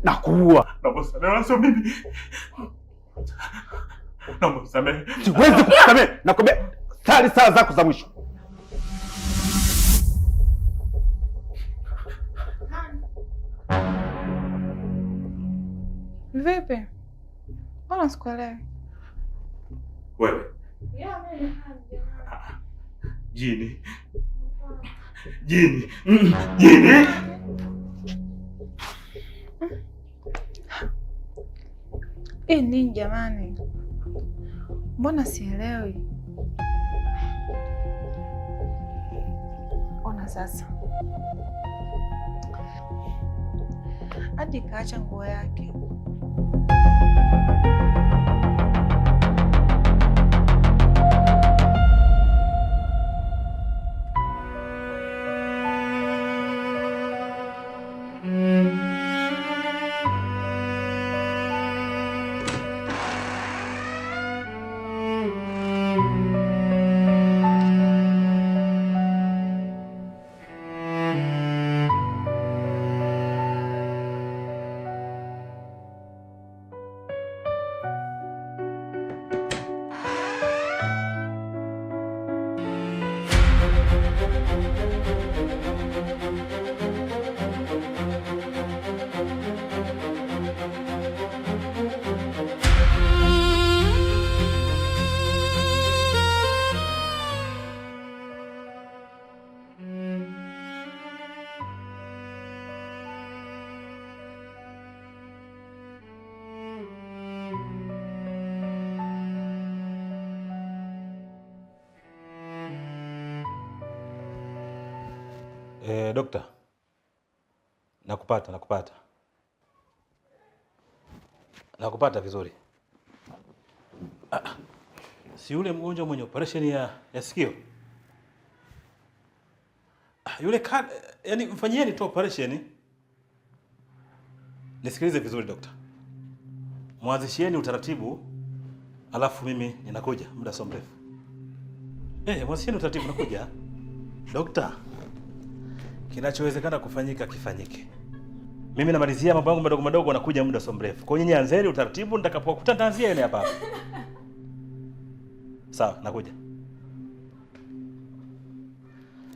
na kuua. Naomba samehe, sio mimi. Naomba samehe. Siwezi kusamehe. Nakwambia sali saa zako za mwisho. Vipi? Mbona sikuelewi? Wewe. Mimi. Jini. Jini. Jini. Nini jamani? Mbona sielewi? Ona sasa. Hadi kaacha nguo yake. Dokta. Nakupata vizuri. Si yule mgonjwa mwenye operation ya sikio? Yule yani mfanyieni tu operation. Nisikilize vizuri dokta. Mwanzishieni utaratibu, alafu mimi ninakuja muda sio mrefu. Mwanzishieni utaratibu, nakuja. Dokta. Kinachowezekana kufanyika kifanyike. Mimi namalizia mambo yangu madogo madogo, nakuja muda sio mrefu. Kwa nyinyi anzeni utaratibu, nitakapokuta nitaanzia yeye hapa. Sawa, nakuja.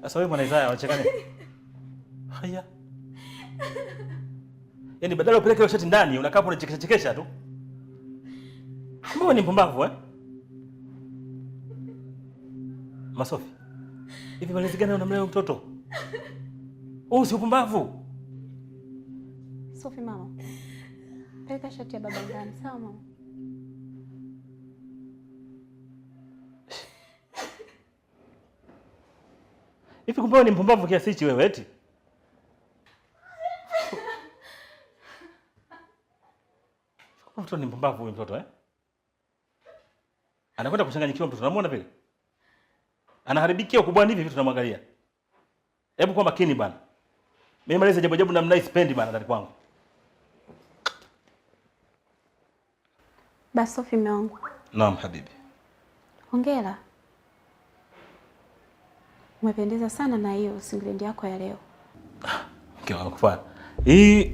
Sasa wewe mwana Isaya unacheka nini? Haya. Yaani badala upeleke ile shati ndani, unakaa hapo unachekesha tu. Mbona ni mpumbavu Masofi. Hivi malezi gani unamlea mtoto? Si upumbavu. Sofi mama. Peleka shati ya baba ndani, sawa mama? Hivi kumbe ni mpumbavu kiasi hichi wewe eti? Mtoto ni mpumbavu huyu mtoto Anakwenda kuchanganyikiwa mtoto, unamuona vile? Anaharibikia ukubwani hivi vitu tunamwangalia. Hebu kwa makini bana. Mimi maliza jabu na mnai spendi bana ndani kwangu. Basi Sofi mume wangu. Naam habibi. Hongera. Umependeza sana na hiyo singlet yako ya leo. Mke wangu fanya. Hii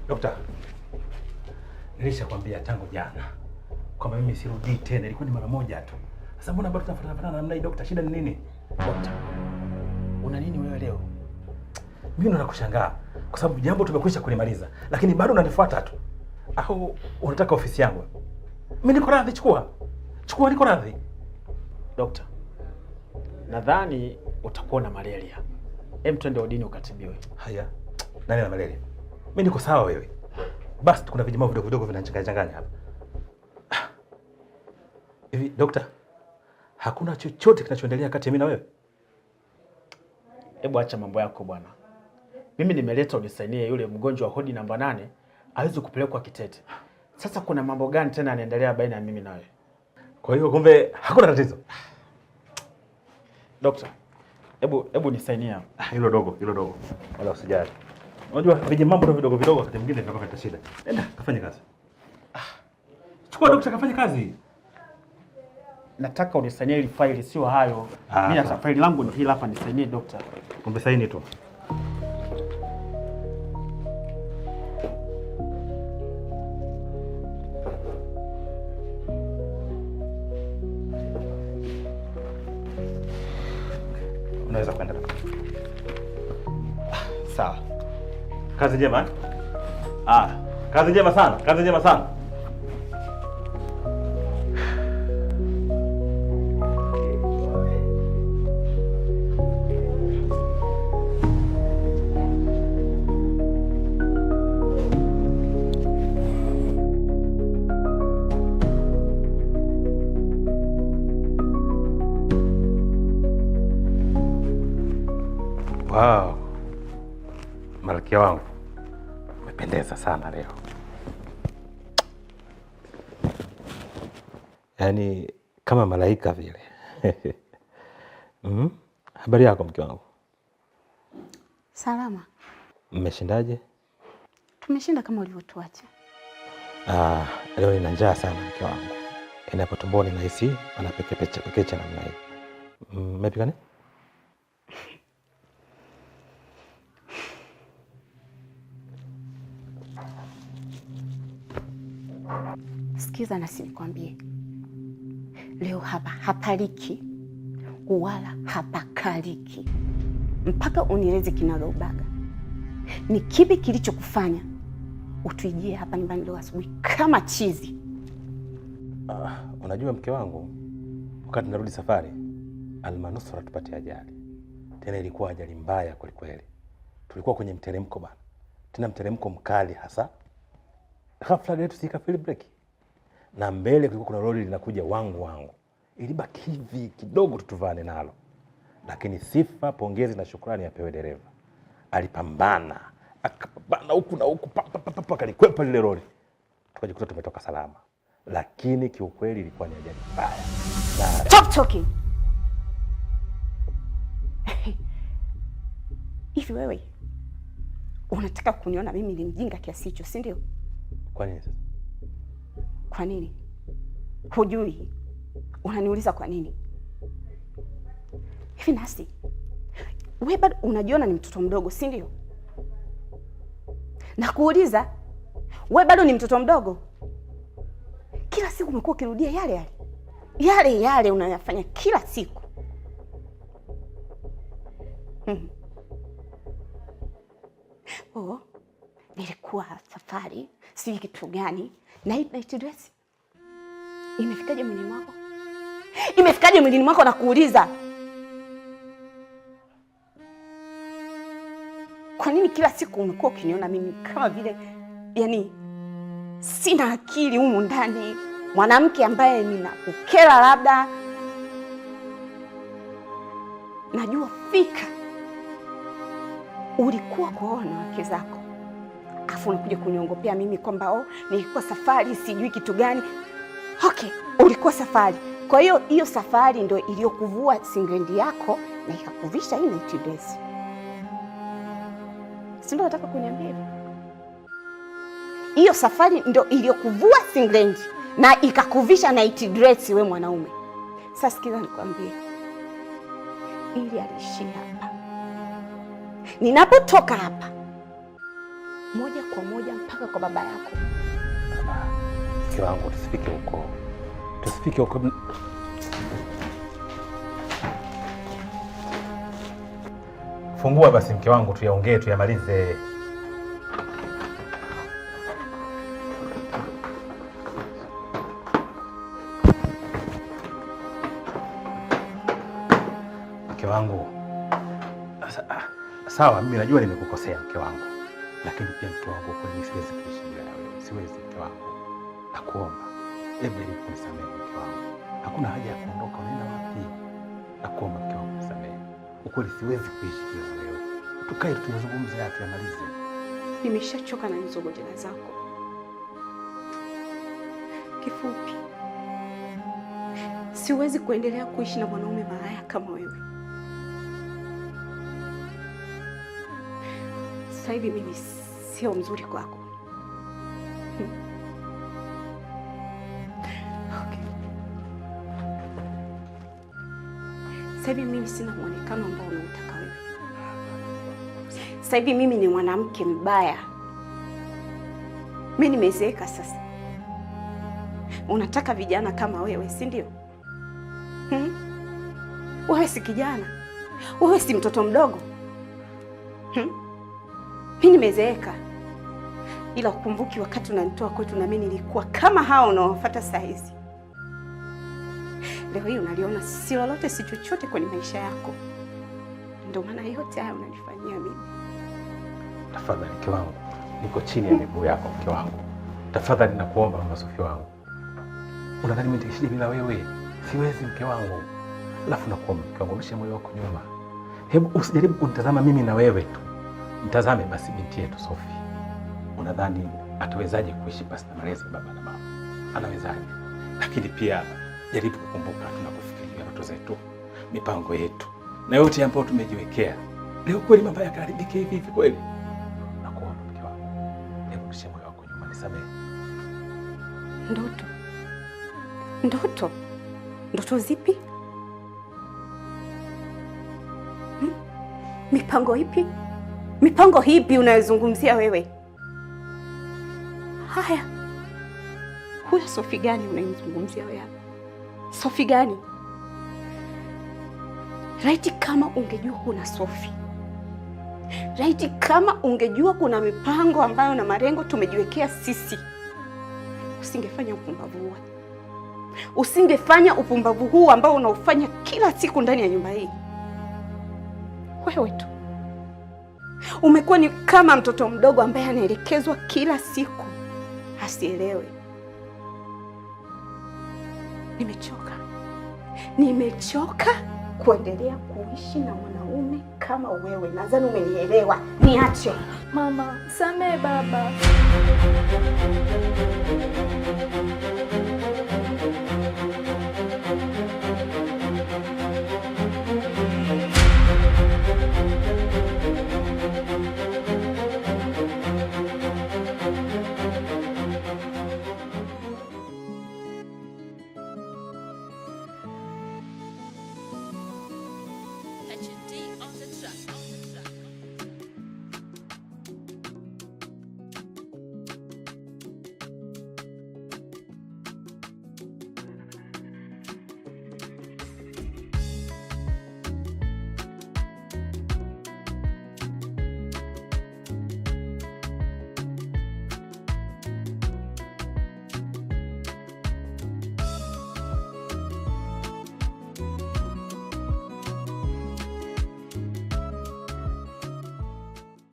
Dokta. Nilishakwambia tangu jana kwamba mimi sirudi tena, ilikuwa ni mara moja tu. Sasa mbona bado tunafuatana namna hii dokta? Shida ni nini? Dokta. Una nini wewe leo? Mimi ndo nakushangaa. kwa sababu jambo tumekwisha kulimaliza, lakini bado unanifuata tu. Au unataka ofisi yangu? Mimi niko radhi, chukua. Niko radhi. Dokta, nadhani utakuwa na malaria. Twende odini ukatibiwe. Haya. Nani na malaria? Mimi niko sawa wewe. Basi kuna vijimao vidogo vidogo vinachanganya hapa. Hivi dokta, hakuna chochote kinachoendelea kati ya mimi na wewe? Hebu acha mambo yako bwana. Mimi nimeleta unisainie yule mgonjwa wa hodi namba 8 aweze kupelekwa Kitete. Sasa kuna mambo gani tena yanaendelea baina ya mimi na wewe? Kwa hiyo kumbe hakuna tatizo. Dokta, hebu nisainia. Hilo dogo. Wala usijali. Unajua vijimambo vidogo vidogo wakati mwingine vinapata shida. Nenda kafanye kazi. Chukua dokta, kafanye kazi. Nataka unisainie ile faili, sio hayo. Mimi hata faili langu ni hili hapa, nisainie dokta. Kumbe saini tu. Unaweza kwenda. Sawa. Kazi njema. Kazi njema sana. Wow. Malkia wangu. Umependeza sana leo. Yaani kama malaika vile. Habari yako mke wangu? Salama. Mmeshindaje? Tumeshinda kama ulivyotuacha. Leo nina njaa sana mke wangu. Hapo tumboni nahisi anapekecha namna hii. Mmepika nini? Sikiza na sinikwambie. Leo hapa hapaliki wala hapakaliki mpaka unieleze kinagaubaga. Ni kipi kilichokufanya utuijie hapa nyumbani leo asubuhi kama chizi? Unajua mke wangu, wakati narudi safari, almanusura tupate ajali. Tena ilikuwa ajali mbaya kweli. Tulikuwa kwenye mteremko bana. Tena mteremko mkali hasa. Ghafla gari tusikafili breki. Na mbele kulikuwa kuna lori linakuja wangu. Ilibaki hivi kidogo tutuvane nalo. Lakini sifa, pongezi na shukrani apewe dereva. Alipambana, akapambana huku na huku, akalikwepa lile lori. Tukajikuta tumetoka salama. Lakini kiukweli ilikuwa ni ajali mbaya. Stop talking. Hivi wewe unataka kuniona mimi ni mjinga kiasi hicho, si ndio? Kwa nini sasa? Kwa nini? Hujui. Unaniuliza kwa nini? Hivi Nasi, wewe bado unajiona ni mtoto mdogo, si ndio? Nakuuliza, wewe bado ni mtoto mdogo? Kila siku umekuwa ukirudia yale unayofanya kila siku. Nilikuwa safari, sijui kitu gani, night dress. Imefikaje mwilini mwako na kuuliza? Kwa nini kila siku umekuwa ukiniona mimi kama vile yani sina akili humu ndani, mwanamke ambaye ninakukera labda? Najua fika ulikuwa kuoa na wake zako, afu unakuja kuniongopea mimi kwamba nilikuwa safari sijui kitu gani. Okay, ulikuwa safari. Kwa hiyo safari ndio iliyokuvua singlendi yako na ikakuvisha hii night dress. Si ndio nataka kuniambia hivyo? Hiyo safari ndio iliyokuvua singlendi na ikakuvisha night dress we mwanaume. Sasa sikiza nikwambie. Ili alishia hapa. Ninapotoka hapa moja kwa moja mpaka kwa baba yako. Mke wangu, tusifike huko. Fungua basi mke wangu, tuyaongee tuyamalize. wangu. Sawa, mimi najua nimekukosea mke wangu, lakini pia mke wangu, kweli siwezi kuishi bila wewe. Siwezi mke wangu, nakuomba hebu unisamehe mke wangu. Hakuna haja ya kuondoka, unaenda wapi? Nakuomba mke wangu nisamehe. Ukweli siwezi kuishi bila wewe. Tukae tuyazungumze haya, tuyamalize. Nimeshachoka na hizo ngojera zako. Kifupi, siwezi kuendelea kuishi na mwanaume malaya kama wewe. Sasa hivi mimi sio mzuri kwako. Okay. Sasa hivi mimi sina muonekano ambao unautaka wewe. Sasa hivi mimi ni mwanamke mbaya. Mimi nimezeeka sasa. Unataka vijana kama wewe, si ndio? Wewe si kijana. Wewe si mtoto mdogo. Mimi nimezeeka. Ila ukumbuki wakati unanitoa kwetu na mimi nilikuwa kama hao unaowafuata saa hizi. Leo hii unaliona si lolote, si chochote kwenye maisha yako. Ndio maana yote haya unanifanyia mimi. Tafadhali mke wangu, niko chini ya miguu yako mke wangu. Tafadhali nakuomba mama Sofia wangu. Unadhani mimi nitaishi bila wewe? Siwezi mke wangu. Alafu nakuomba mke wangu, mshe moyo wako nyuma. Hebu usijaribu kunitazama mimi na wewe tu. Mtazame basi binti yetu Sofia. Unadhani atawezaje kuishi basi na malezi baba na mama? Anawezaje? Lakini pia jaribu kukumbuka tunapofikiria ndoto zetu, mipango yetu na yote ambayo tumejiwekea. Leo kweli mambo yakaharibika hivi kweli? Nakuomba mke wangu, hebu mshe moyo wako nyuma, nisamehe. Ndoto? Ndoto? Ndoto zipi? Mipango ipi? Mipango hipi unayozungumzia wewe? Haya. Huyo Sofi gani unayemzungumzia wewe hapa? Sofi gani? Raiti kama ungejua kuna Sofi. Raiti kama ungejua kuna mipango ambayo na malengo tumejiwekea sisi. Usingefanya upumbavu huu. Usingefanya upumbavu huu ambao unaufanya kila siku ndani ya nyumba hii. Wewe tu umekuwa ni kama mtoto mdogo ambaye anaelekezwa kila siku, asielewe. Nimechoka kuendelea kuishi na mwanaume kama wewe. Nadhani umenielewa. Niache. Mama, samehe baba.